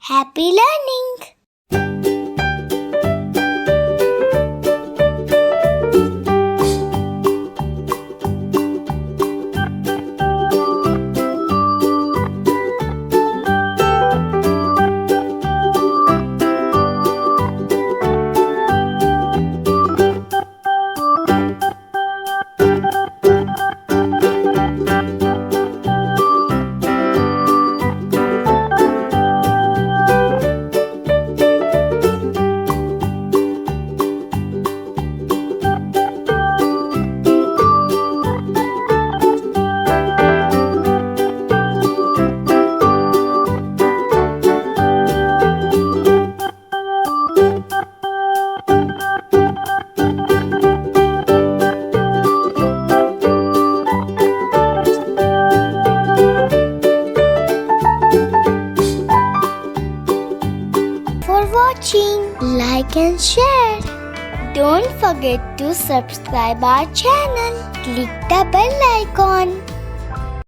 Happy learning! For watching, like and share. Don't forget to subscribe our channel. Click the bell icon.